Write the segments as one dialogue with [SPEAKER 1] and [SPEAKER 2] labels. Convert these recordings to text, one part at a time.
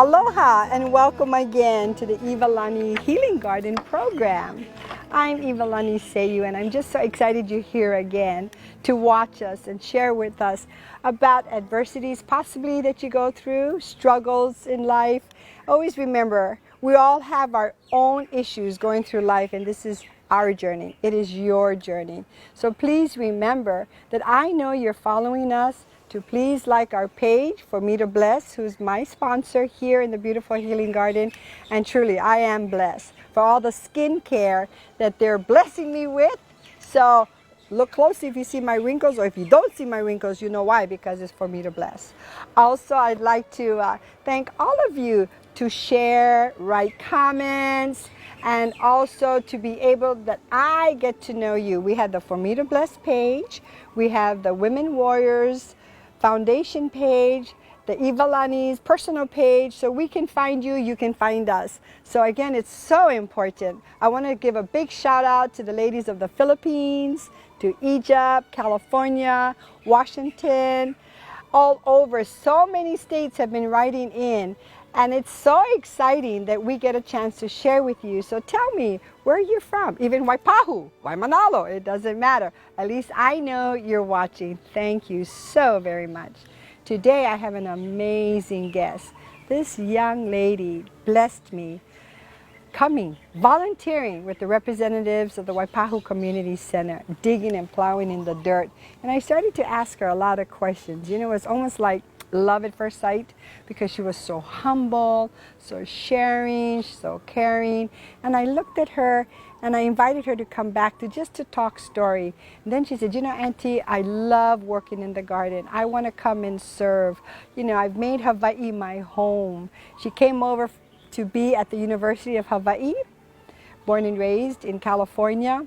[SPEAKER 1] Aloha and welcome again to the Iwalani Healing Garden program. I'm Iwalani Seyu and I'm just so excited you're here again to watch us and share with us about adversities possibly that you go through, struggles in life. Always remember, we all have our own issues going through life, and this is our journey. It is your journey. So please remember that I know you're following us, to please like our page for Me to Bless, who's my sponsor here in the beautiful Healing Garden. And truly, I am blessed for all the skincare that they're blessing me with. So look closely if you see my wrinkles, or if you don't see my wrinkles, you know why, because it's for Me to Bless. Also, I'd like to thank all of you to share, write comments, and also to be able that I get to know you. We have the For Me to Bless page, we have the Women Warriors Foundation page, the Iwalani's personal page, so we can find you, you can find us. So again, it's so important. I want to give a big shout out to the ladies of the Philippines, to Egypt, California, Washington, all over. So many states have been writing in, and it's so exciting that we get a chance to share with you. So tell me, where are you from? Even Waipahu, Waimanalo, it doesn't matter. At least I know you're watching. Thank you so very much. Today I have an amazing guest. This young lady blessed me coming, volunteering with the representatives of the Waipahu Community Center, digging and plowing in the dirt. And I started to ask her a lot of questions. You know, it's almost like love at first sight, because she was so humble, so sharing, so caring. And I looked at her and I invited her to come back to just to talk story. And then she said, you know, Auntie, I love working in the garden. I want to come and serve. You know, I've made Hawai'i my home. She came over to be at the University of Hawai'i, born and raised in California,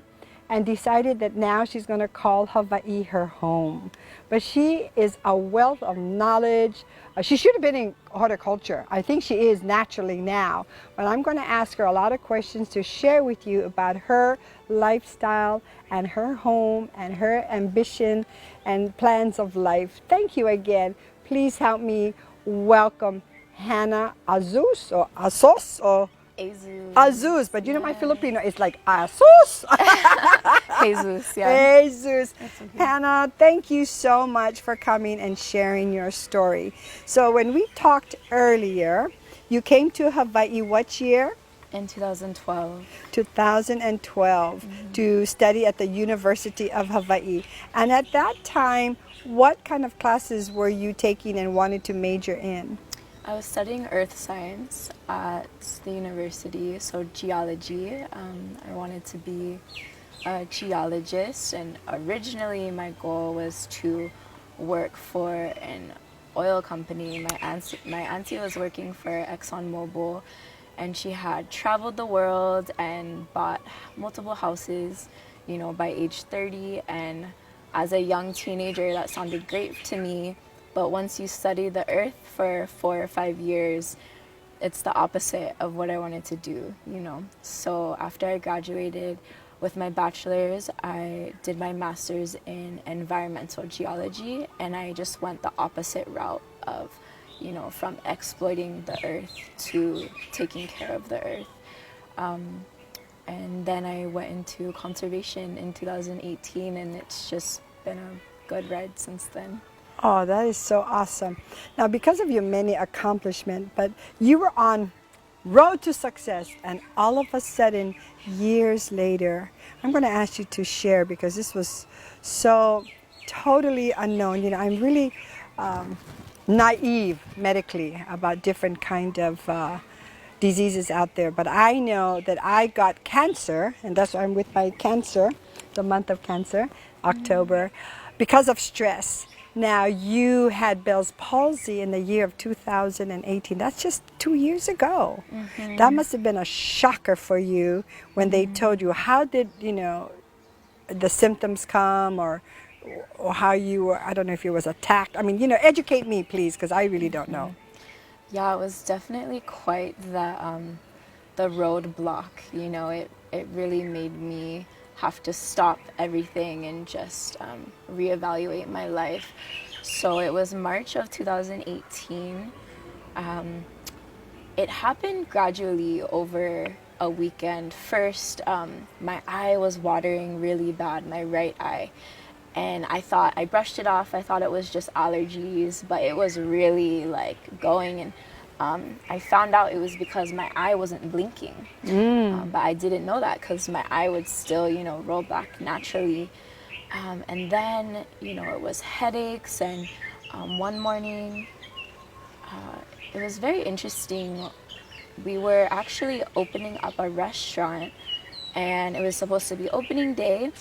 [SPEAKER 1] and decided that now she's going to call Hawai'i her home. But she is a wealth of knowledge. She should have been in horticulture. I think she is naturally now. But I'm going to ask her a lot of questions to share with you about her lifestyle and her home and her ambition and plans of life. Thank you again. Please help me welcome Hannah Azouz, or Azouz, or
[SPEAKER 2] Azouz.
[SPEAKER 1] Azouz, but you know my Filipino, it's like Azouz.
[SPEAKER 2] Jesus, yeah.
[SPEAKER 1] Jesus.
[SPEAKER 2] Okay.
[SPEAKER 1] Hannah, thank you so much for coming and sharing your story. So when we talked earlier, you came to Hawai'i what year?
[SPEAKER 2] In 2012.
[SPEAKER 1] 2012 to study at the University of Hawai'i. And at that time, what kind of classes were you taking and wanted to major in?
[SPEAKER 2] I was studying earth science at the university, so geology. I wanted to be a geologist, and originally my goal was to work for an oil company. My auntie was working for ExxonMobil, and she had traveled the world and bought multiple houses, you know, by age 30. And as a young teenager, that sounded great to me. But once you study the earth for 4 or 5 years, it's the opposite of what I wanted to do, you know. So after I graduated with my bachelor's, I did my master's in environmental geology, and I just went the opposite route of, you know, from exploiting the earth to taking care of the earth. And then I went into conservation in 2018, and it's just been a good ride since then.
[SPEAKER 1] Oh, that is so awesome. Now, because of your many accomplishments, but you were on road to success, and all of a sudden, years later, I'm going to ask you to share, because this was so totally unknown. You know, I'm really naive medically about different kind of diseases out there, but I know that I got cancer, and that's why I'm with my cancer, the month of cancer, October, because of stress. Now, you had Bell's palsy in the year of 2018. That's just 2 years ago. That must have been a shocker for you when they told you. How did, you know, the symptoms come, or how you were, I don't know if you was attacked. I mean, you know, educate me, please, because I really don't know.
[SPEAKER 2] Yeah, it was definitely quite the roadblock, you know. It really made me have to stop everything and just reevaluate my life. So it was March of 2018. it happened gradually over a weekend. First, my eye was watering really bad, my right eye. And I brushed it off. I thought it was just allergies, but it was really like going. And I found out it was because my eye wasn't blinking. But I didn't know that because my eye would still, roll back naturally. And then, it was headaches. And one morning, it was very interesting. We were actually opening up a restaurant, and it was supposed to be opening day.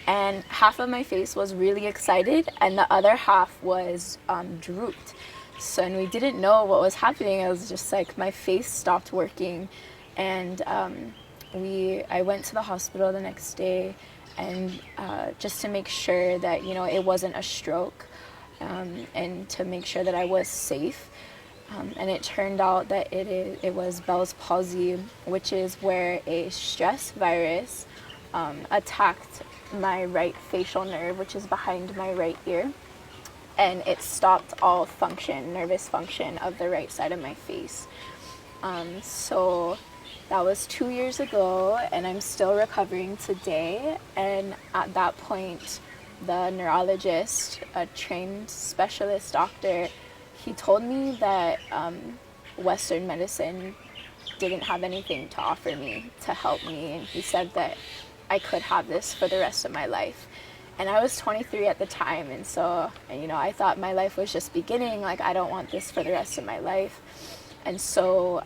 [SPEAKER 2] And half of my face was really excited, and the other half was drooped. So, and we didn't know what was happening. I was just like, my face stopped working, and I went to the hospital the next day, and just to make sure that it wasn't a stroke, and to make sure that I was safe. And it turned out that it was Bell's palsy, which is where a stress virus attacked my right facial nerve, which is behind my right ear, and it stopped all function, nervous function of the right side of my face. So that was 2 years ago, and I'm still recovering today. And at that point, the neurologist, a trained specialist doctor, he told me that Western medicine didn't have anything to offer me to help me, and he said that I could have this for the rest of my life. And I was 23 at the time, and so, I thought my life was just beginning, like I don't want this for the rest of my life. And so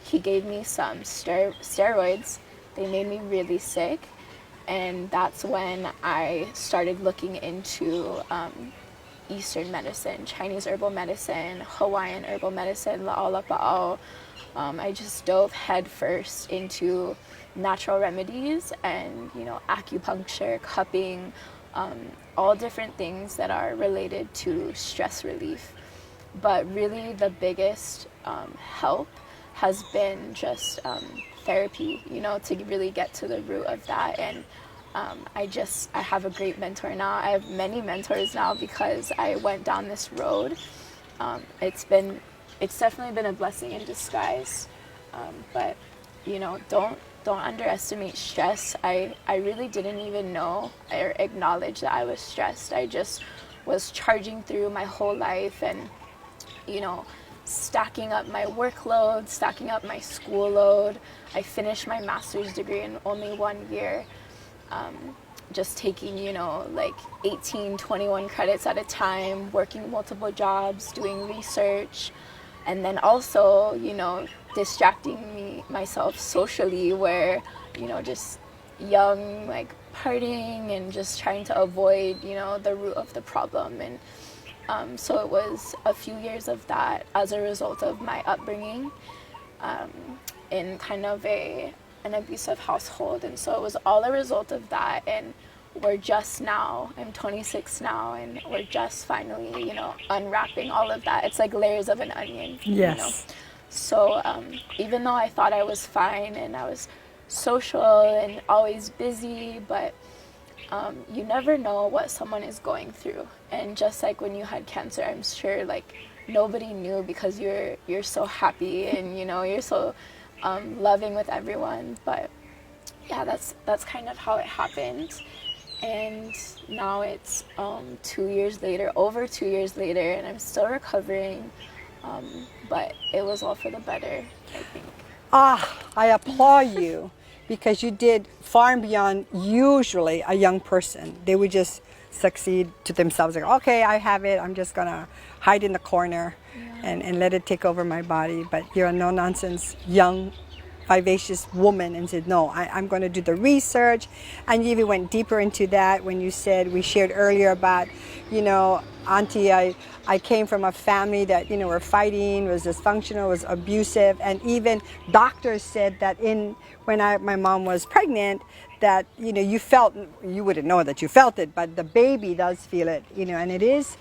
[SPEAKER 2] he gave me some steroids. They made me really sick, and that's when I started looking into Eastern medicine, Chinese herbal medicine, Hawaiian herbal medicine, la'au. I just dove headfirst into natural remedies and, acupuncture, cupping, all different things that are related to stress relief. But really the biggest help has been just therapy, to really get to the root of that. And I have a great mentor now. I have many mentors now because I went down this road. It's definitely been a blessing in disguise. But don't underestimate stress. I really didn't even know or acknowledge that I was stressed. I just was charging through my whole life and, stacking up my workload, stacking up my school load. I finished my master's degree in only 1 year. Just taking, like 18, 21 credits at a time, working multiple jobs, doing research, and then also, distracting myself socially where, just young, like partying and just trying to avoid, the root of the problem. And so it was a few years of that as a result of my upbringing in kind of an abusive household. And so it was all a result of that. And I'm 26 now, and we're just finally, unwrapping all of that. It's like layers of an onion.
[SPEAKER 1] Yes.
[SPEAKER 2] So even though I thought I was fine and I was social and always busy, but you never know what someone is going through. And just like when you had cancer, I'm sure like nobody knew because you're so happy and you're so loving with everyone. But yeah, that's kind of how it happened. And now it's 2 years later, over 2 years later, and I'm still recovering. But it was all for the better, I think.
[SPEAKER 1] I applaud you because you did far and beyond usually a young person. They would just succeed to themselves, like, okay, I have it, I'm just gonna hide in the corner and let it take over my body. But you're a no-nonsense young vivacious woman and said, no, I'm going to do the research. And you even went deeper into that when you said, we shared earlier about, Auntie, I came from a family that, were fighting, was dysfunctional, was abusive. And even doctors said that when my mom was pregnant, that, you felt, you wouldn't know that you felt it, but the baby does feel it, and it is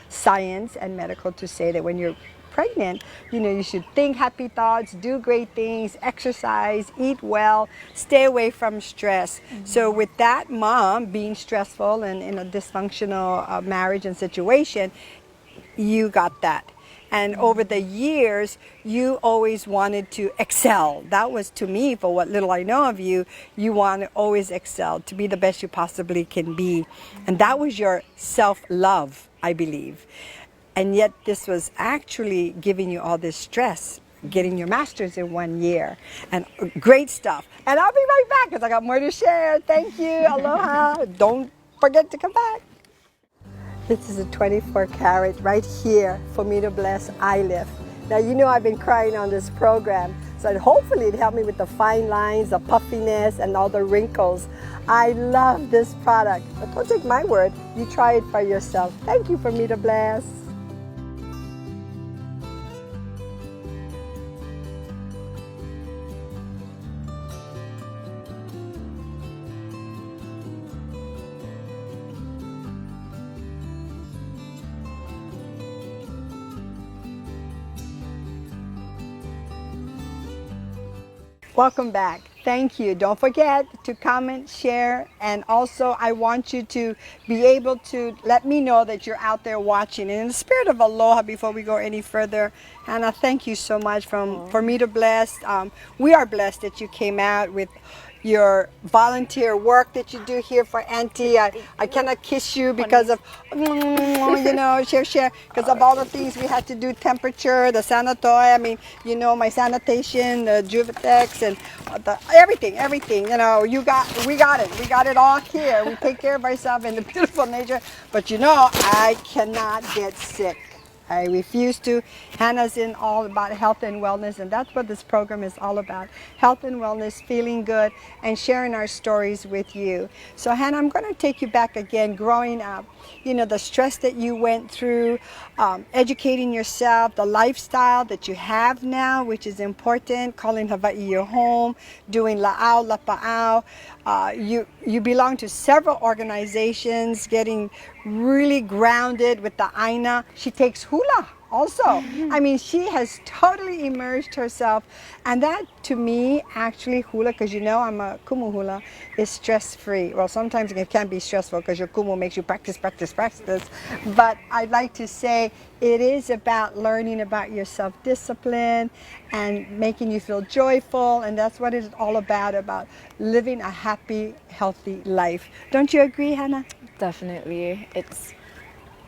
[SPEAKER 1] science and medical to say that when you're pregnant, you should think happy thoughts, do great things, exercise, eat well, stay away from stress. Mm-hmm. So with that mom being stressful and in a dysfunctional marriage and situation, you got that. And over the years, you always wanted to excel. That was, to me, for what little I know of you, you want to always excel, to be the best you possibly can be. And that was your self-love, I believe. And yet this was actually giving you all this stress, getting your master's in 1 year, and great stuff. And I'll be right back because I got more to share. Thank you. Aloha. Don't forget to come back. This is a 24 karat right here for me to bless eye lift. Now, you know I've been crying on this program, so hopefully it helped me with the fine lines, the puffiness, and all the wrinkles. I love this product, but don't take my word. You try it for yourself. Thank you for me to bless. Welcome back. Thank you. Don't forget to comment, share, and also I want you to be able to let me know that you're out there watching. And in the spirit of aloha, before we go any further, Hannah, thank you so much for me to bless. We are blessed that you came out with your volunteer work that you do here for Auntie. I cannot kiss you because of, you know, share, because of all the things we had to do, temperature, the sanatoy, I mean, you know, my sanitation, the Juvitex, and everything, you know, we got it all here. We take care of ourselves in the beautiful nature, but you know, I cannot get sick. I refuse to. Hannah's in all about health and wellness, and that's what this program is all about. Health and wellness, feeling good, and sharing our stories with you. So Hannah, I'm going to take you back again, growing up. You know, the stress that you went through, educating yourself, the lifestyle that you have now, which is important, calling Hawai'i your home, doing la'au, lapa'au. You belong to several organizations, getting really grounded with the Aina. She takes hula also. I mean, she has totally immersed herself. And that, to me, actually, hula, because you know I'm a kumu hula, is stress-free. Well, sometimes it can be stressful because your kumu makes you practice. But I'd like to say it is about learning about your self-discipline and making you feel joyful. And that's what it's all about living a happy, healthy life. Don't you agree, Hannah?
[SPEAKER 2] Definitely. It's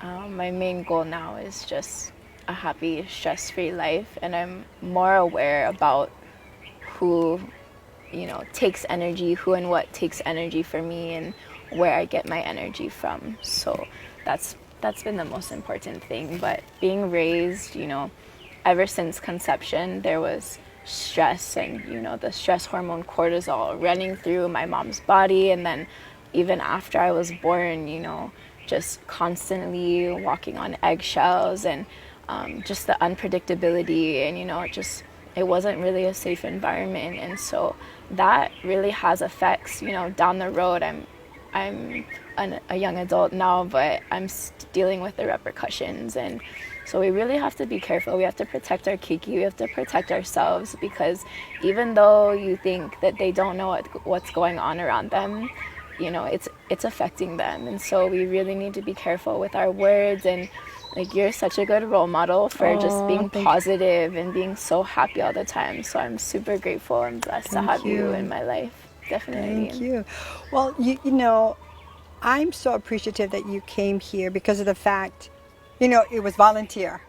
[SPEAKER 2] my main goal now is just a happy, stress-free life, and I'm more aware about who, you know, takes energy, who and what takes energy for me, and where I get my energy from. So that's been the most important thing. But being raised, you know, ever since conception, there was stress, and you know, the stress hormone cortisol running through my mom's body, and then even after I was born, you know, just constantly walking on eggshells, and just the unpredictability, and you know, it wasn't really a safe environment. And so that really has effects, you know, down the road. I'm a young adult now, but I'm dealing with the repercussions. And so we really have to be careful. We have to protect our keiki. We have to protect ourselves, because even though you think that they don't know what's going on around them, you know, it's affecting them. And so we really need to be careful with our words. And like, you're such a good role model for just being positive and being so happy all the time. So I'm super grateful and blessed to have you in my life. Definitely.
[SPEAKER 1] Thank you. Well, you know, I'm so appreciative that you came here because of the fact, you know, it was volunteer.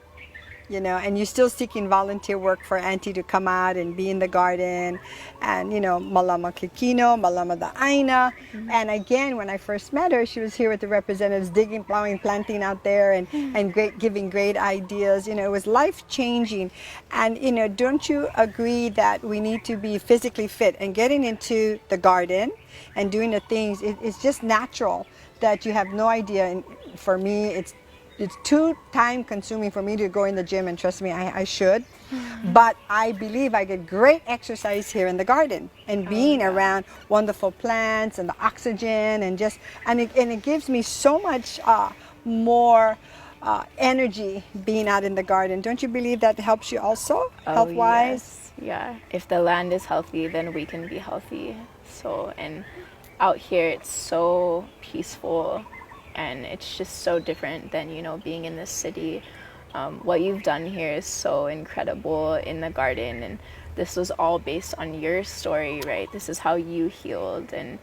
[SPEAKER 1] You know, and you're still seeking volunteer work for Auntie to come out and be in the garden, and you know, malama kikino, malama the aina. And again, when I first met her, she was here with the representatives, digging, plowing, planting out there, and giving great ideas. You know, it was life changing. And you know, don't you agree that we need to be physically fit, and getting into the garden and doing the things? It's just natural that you have no idea. And for me, it's too time consuming for me to go in the gym, and trust me, I should. But I believe I get great exercise here in the garden, and being around wonderful plants and the oxygen, and it gives me so much more energy being out in the garden. Don't you believe that helps you also, health-wise?
[SPEAKER 2] Yes. Yeah. If the land is healthy, then we can be healthy. So, and out here it's so peaceful, and it's just so different than, you know, being in this city. What you've done here is so incredible in the garden, and this was all based on your story, right? This is how you healed, and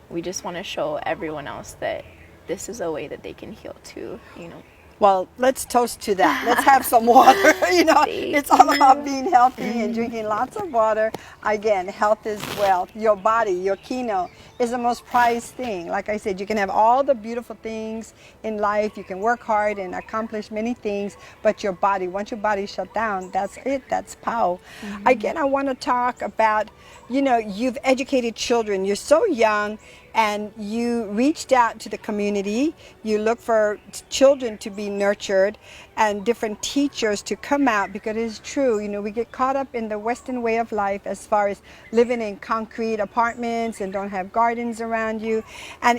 [SPEAKER 2] we just want to show everyone else that this is a way that they can heal too, you know.
[SPEAKER 1] Well, let's toast to that. Let's have some water. It's all about being healthy and drinking lots of water. Again, health is wealth. Your body, your kino, is the most prized thing. Like I said, you can have all the beautiful things in life. You can work hard and accomplish many things, but your body, once your body shut down, that's it. That's pow. Again, I want to talk about, you've educated children. You're so young, and you reached out to the community. You look for children to be nurtured and different teachers to come out, because it is true, we get caught up in the Western way of life as far as living in concrete apartments and don't have gardens around you. And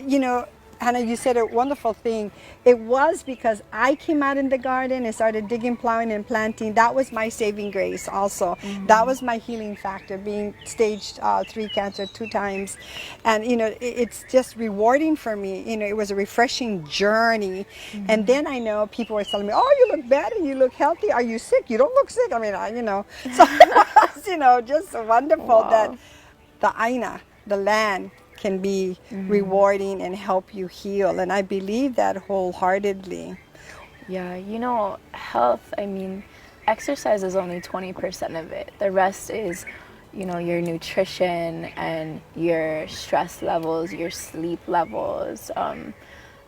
[SPEAKER 1] Hannah, you said a wonderful thing. It was because I came out in the garden and started digging, plowing, and planting. That was my saving grace also. That was my healing factor, being stage 3 cancer 2 times. And, it's just rewarding for me. It was a refreshing journey. And then I know people were telling me, oh, you look better, you look healthy. Are you sick? You don't look sick. I mean, So it was, just wonderful that the Aina, the land, can be rewarding and help you heal. And I believe that wholeheartedly.
[SPEAKER 2] Yeah, health, exercise is only 20% of it. The rest is, your nutrition and your stress levels, your sleep levels.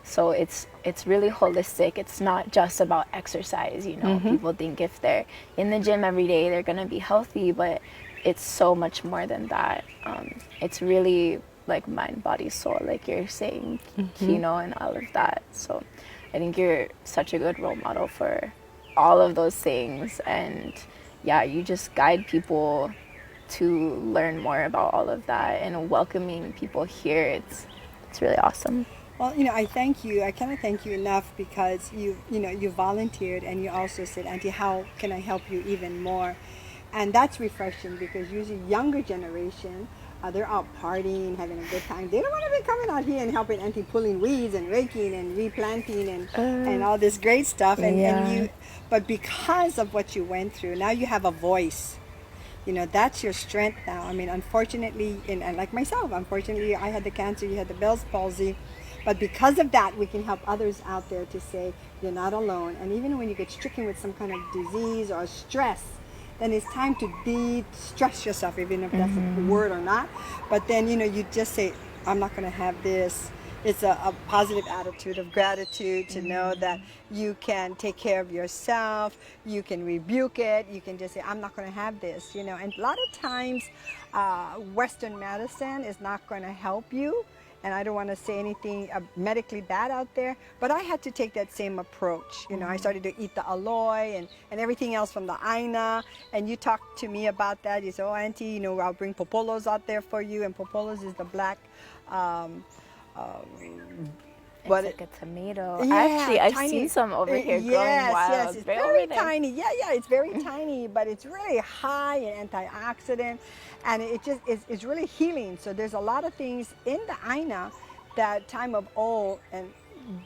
[SPEAKER 2] So it's really holistic. It's not just about exercise, People think if they're in the gym every day, they're going to be healthy, but it's so much more than that. It's really like mind, body, soul, like you're saying, and all of that. So I think you're such a good role model for all of those things. And yeah, you just guide people to learn more about all of that, and welcoming people here. It's really awesome.
[SPEAKER 1] Well, I thank you. I cannot thank you enough, because you volunteered, and you also said, Auntie, how can I help you even more? And that's refreshing, because usually younger generation, they're out partying, having a good time. They don't want to be coming out here and helping Auntie pulling weeds and raking and replanting and all this great stuff. But because of what you went through, now you have a voice. That's your strength now. Unfortunately, and like myself, unfortunately, I had the cancer, you had the Bell's palsy. But because of that, we can help others out there to say, you're not alone. And even when you get stricken with some kind of disease or stress, then it's time to de-stress yourself, even if that's a word or not. But then, you just say, I'm not going to have this. It's a positive attitude of gratitude to know that you can take care of yourself. You can rebuke it. You can just say, I'm not going to have this, And a lot of times, Western medicine is not going to help you. And I don't want to say anything medically bad out there, but I had to take that same approach. I started to eat the aloe and everything else from the Aina. And you talked to me about that. You said, oh, Auntie, I'll bring popolos out there for you. And popolos is the black...
[SPEAKER 2] It's like a tomato.
[SPEAKER 1] Yeah,
[SPEAKER 2] Actually, I've seen some over here growing wild.
[SPEAKER 1] Yes, it's very tiny. Yeah, it's very tiny, but it's really high in antioxidant, and it's really healing. So there's a lot of things in the Aina that time of old, and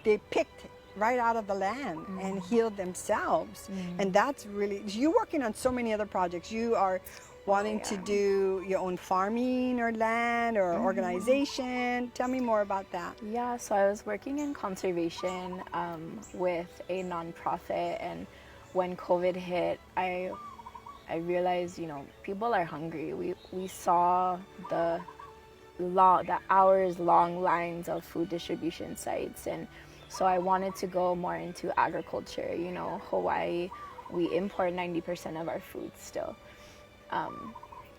[SPEAKER 1] they picked right out of the land and healed themselves. And that's really, you're working on so many other projects. You are wanting to do your own farming or land or organization. Tell me more about that.
[SPEAKER 2] Yeah, so I was working in conservation with a nonprofit, and when COVID hit, I realized, people are hungry. We saw the hours long lines of food distribution sites, and so I wanted to go more into agriculture. Hawaii, we import 90% of our food still.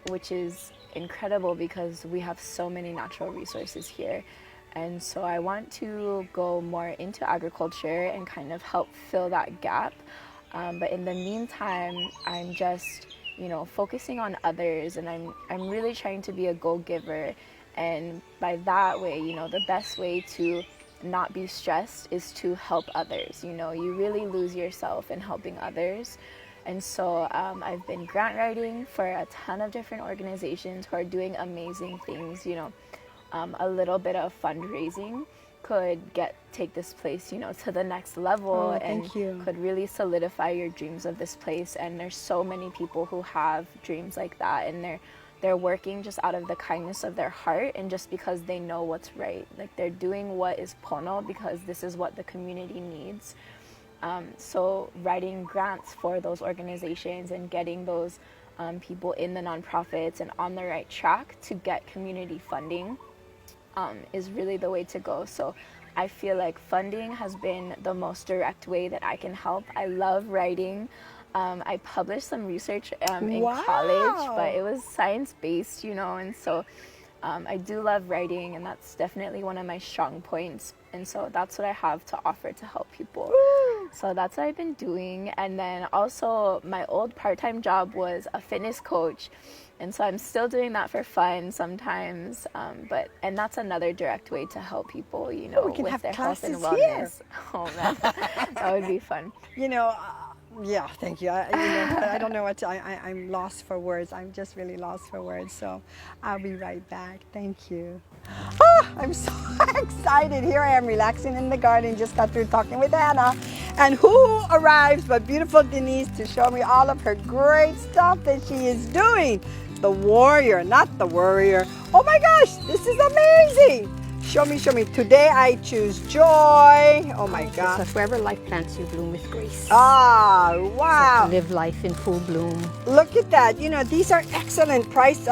[SPEAKER 2] Which is incredible because we have so many natural resources here. And so I want to go more into agriculture and kind of help fill that gap. But in the meantime, I'm just, focusing on others, and I'm really trying to be a go-giver. And by that way, the best way to not be stressed is to help others. You really lose yourself in helping others. And so I've been grant writing for a ton of different organizations who are doing amazing things, a little bit of fundraising. could take this place, you know, to the next level, and
[SPEAKER 1] thank you.
[SPEAKER 2] could really solidify your dreams of this place. And there's so many people who have dreams like that, and they're working just out of the kindness of their heart and just because they know what's right. Like, they're doing what is pono because this is what the community needs. So writing grants for those organizations and getting those people in the nonprofits and on the right track to get community funding is really the way to go. So I feel like funding has been the most direct way that I can help. I love writing. I published some research in college, but it was science-based, you know, and so I do love writing, and that's definitely one of my strong points. And so that's what I have to offer to help people. So that's what I've been doing. And then also my old part-time job was a fitness coach. And so I'm still doing that for fun sometimes. And that's another direct way to help people, you know, with their health and wellness. Here. Oh man, that would be fun.
[SPEAKER 1] You know, yeah, thank you. I don't know what to, I'm lost for words. I'm just really lost for words. So I'll be right back. Thank you. Oh, I'm so excited. Here I am relaxing in the garden. Just got through talking with Hannah. And who arrives but beautiful Denise to show me all of her great stuff that she is doing. The warrior, not the worrier. Oh my gosh, this is amazing. Show me, show me. Today I choose joy. Oh my God.
[SPEAKER 3] So wherever life plants you, bloom with grace.
[SPEAKER 1] Ah, wow.
[SPEAKER 3] So live life in full bloom.
[SPEAKER 1] Look at that. You know, these are excellent price.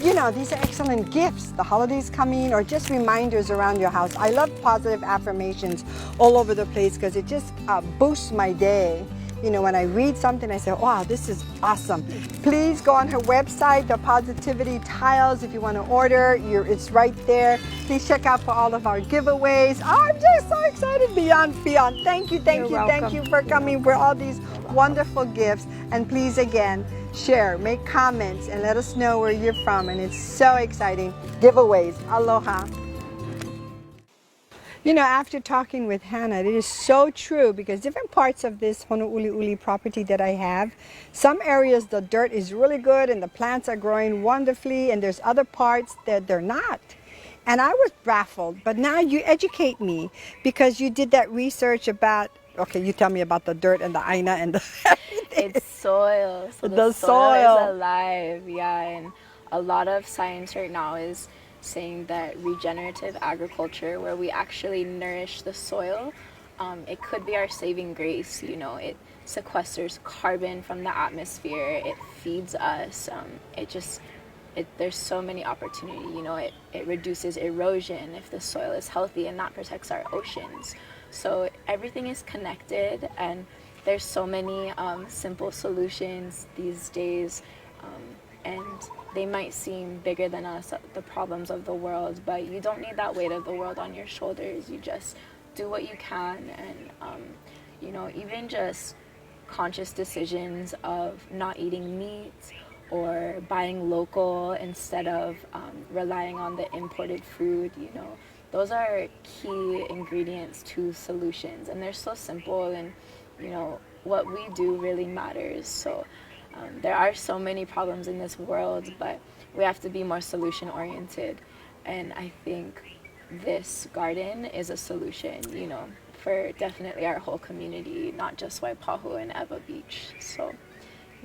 [SPEAKER 1] You know, these are excellent gifts. The holidays coming, or just reminders around your house. I love positive affirmations all over the place because it just boosts my day. You know, when I read something, I say, wow, this is awesome. Please go on her website, The Positivity Tiles, if you want to order. It's right there. Please check out for all of our giveaways. Oh, I'm just so excited. Beyond. Thank you for coming for all these wonderful gifts. And please, again, share, make comments, and let us know where you're from. And it's so exciting. Giveaways. Aloha. You know, after talking with Hannah, it is so true because different parts of this Honouliuli property that I have, some areas the dirt is really good and the plants are growing wonderfully, and there's other parts that they're not. And I was baffled, but now you educate me because you did that research about, okay, you tell me about the dirt and the aina and the everything.
[SPEAKER 2] It's soil. So the soil is alive, yeah, and a lot of science right now is saying that regenerative agriculture, where we actually nourish the soil, it could be our saving grace. You know, it sequesters carbon from the atmosphere, it feeds us, there's so many opportunities. You know, it reduces erosion if the soil is healthy, and that protects our oceans. So everything is connected, and there's so many simple solutions these days, and they might seem bigger than us, the problems of the world, but you don't need that weight of the world on your shoulders. You just do what you can, and you know, even just conscious decisions of not eating meat or buying local instead of relying on the imported food, you know, those are key ingredients to solutions, and they're so simple, and you know, what we do really matters. So there are so many problems in this world, but we have to be more solution oriented, and I think this garden is a solution, you know, for definitely our whole community, not just Waipahu and Eva Beach. So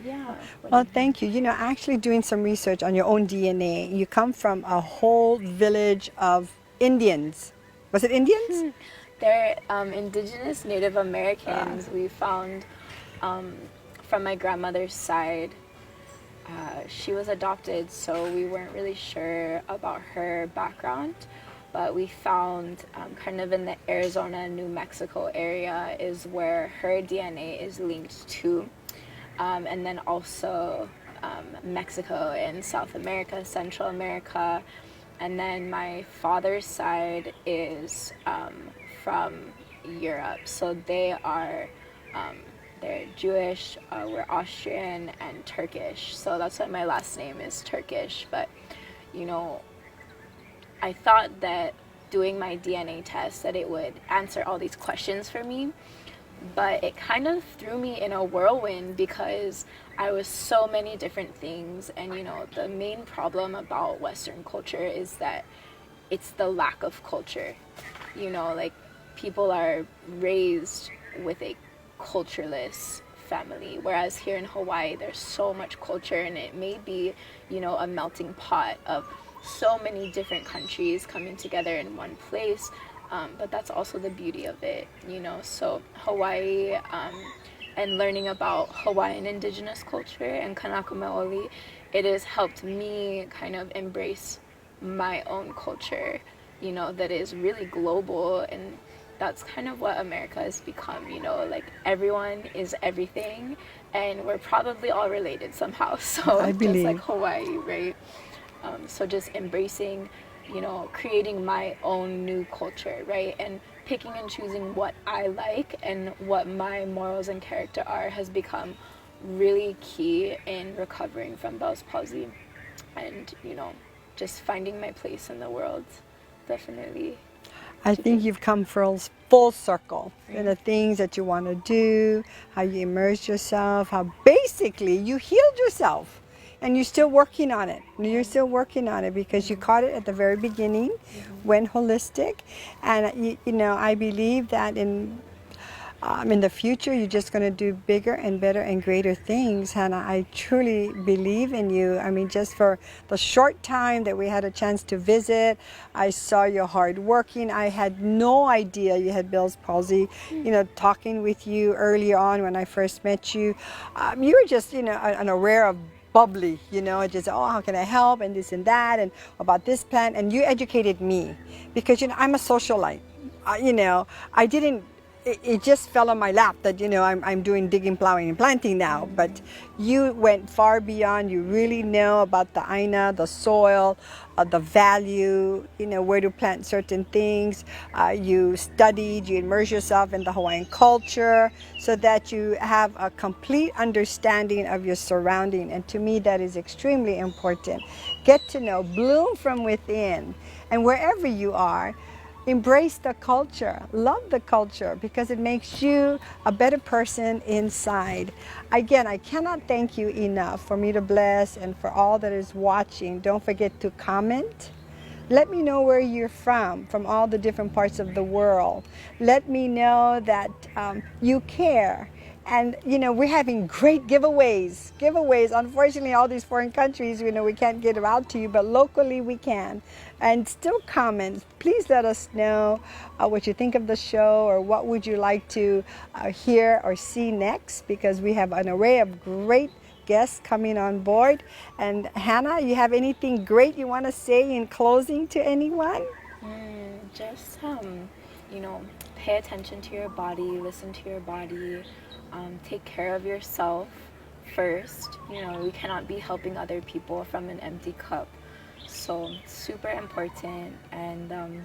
[SPEAKER 2] yeah.
[SPEAKER 1] Well, thank you. You know, actually doing some research on your own DNA, you come from a whole village of Indians. Was it Indians?
[SPEAKER 2] They're indigenous Native Americans. We found from my grandmother's side. She was adopted, so we weren't really sure about her background, but we found kind of in the Arizona, New Mexico area is where her DNA is linked to, and then also Mexico and South America, Central America, and then my father's side is from Europe, so they are they're Jewish, we're Austrian and Turkish, so that's why my last name is Turkish. But you know, I thought that doing my DNA test that it would answer all these questions for me, but it kind of threw me in a whirlwind because I was so many different things. And you know, the main problem about Western culture is that it's the lack of culture. you know, like people are raised with a cultureless family, whereas here in Hawaii there's so much culture, and it may be, you know, a melting pot of so many different countries coming together in one place, but that's also the beauty of it, you know. So Hawaii, and learning about Hawaiian indigenous culture and Kanaka Maoli, it has helped me kind of embrace my own culture, you know, that is really global. And that's kind of what America has become, you know, like everyone is everything, and we're probably all related somehow. So
[SPEAKER 1] I believe.
[SPEAKER 2] just like Hawaii, right? So just embracing, you know, creating my own new culture, right? And picking and choosing what I like and what my morals and character are has become really key in recovering from Bell's palsy, and, you know, just finding my place in the world, definitely.
[SPEAKER 1] I think you've come full circle in the things that you want to do, how you immerse yourself, how basically you healed yourself, and you're still working on it. You're still working on it because you caught it at the very beginning, went holistic, and you know, I believe that in the future, you're just going to do bigger and better and greater things, Hannah. I truly believe in you. I mean, just for the short time that we had a chance to visit, I saw you hard working. I had no idea you had Bell's palsy. You know, talking with you early on when I first met you, you were just, you know, an aware of bubbly, you know, just, oh, how can I help, and this and that, and about this plant. And you educated me because, you know, I'm a socialite. You know, I didn't, it just fell on my lap that, you know, I'm doing digging, plowing, and planting now. But you went far beyond. You really know about the aina, the soil, the value, you know, where to plant certain things. You studied, you immerse yourself in the Hawaiian culture so that you have a complete understanding of your surrounding. And to me, that is extremely important. Get to know, bloom from within, and wherever you are, embrace the culture, love the culture, because it makes you a better person inside. Again, I cannot thank you enough for me to bless, and for all that is watching. Don't forget to comment. Let me know where you're from all the different parts of the world. Let me know that you care. And, you know, we're having great giveaways. Unfortunately, all these foreign countries, you know, we can't get them out to you, but locally we can. And still comment. Please let us know what you think of the show, or what would you like to hear or see next, because we have an array of great guests coming on board. And Hannah, you have anything great you want to say in closing to anyone?
[SPEAKER 2] Just, you know, pay attention to your body, listen to your body. Take care of yourself first. You know, we cannot be helping other people from an empty cup. So super important. And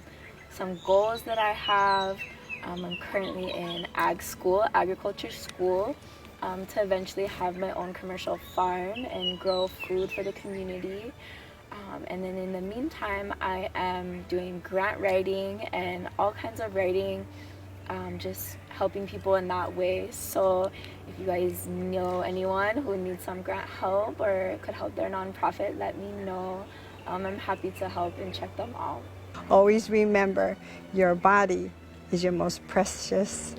[SPEAKER 2] some goals that I have, I'm currently in agriculture school, to eventually have my own commercial farm and grow food for the community. And then in the meantime, I am doing grant writing and all kinds of writing, just helping people in that way. So if you guys know anyone who needs some grant help or could help their nonprofit, let me know. I'm happy to help and check them out.
[SPEAKER 1] Always remember, your body is your most precious,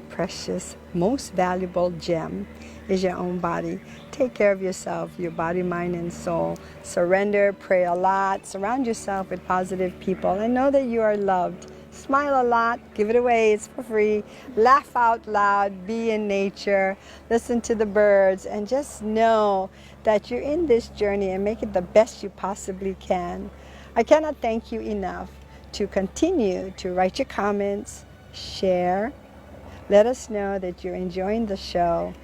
[SPEAKER 1] most valuable gem, is your own body. Take care of yourself, your body, mind, and soul. Surrender, pray a lot, surround yourself with positive people, and know that you are loved. Smile a lot, give it away, it's for free. Laugh out loud, be in nature, listen to the birds, and just know that you're in this journey, and make it the best you possibly can. I cannot thank you enough to continue to write your comments, share, let us know that you're enjoying the show.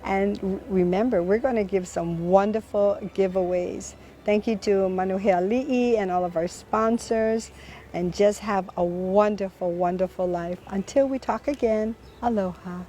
[SPEAKER 1] And remember, we're going to give some wonderful giveaways. Thank you to Manuheali'i and all of our sponsors. And just have a wonderful, wonderful life. Until we talk again, aloha.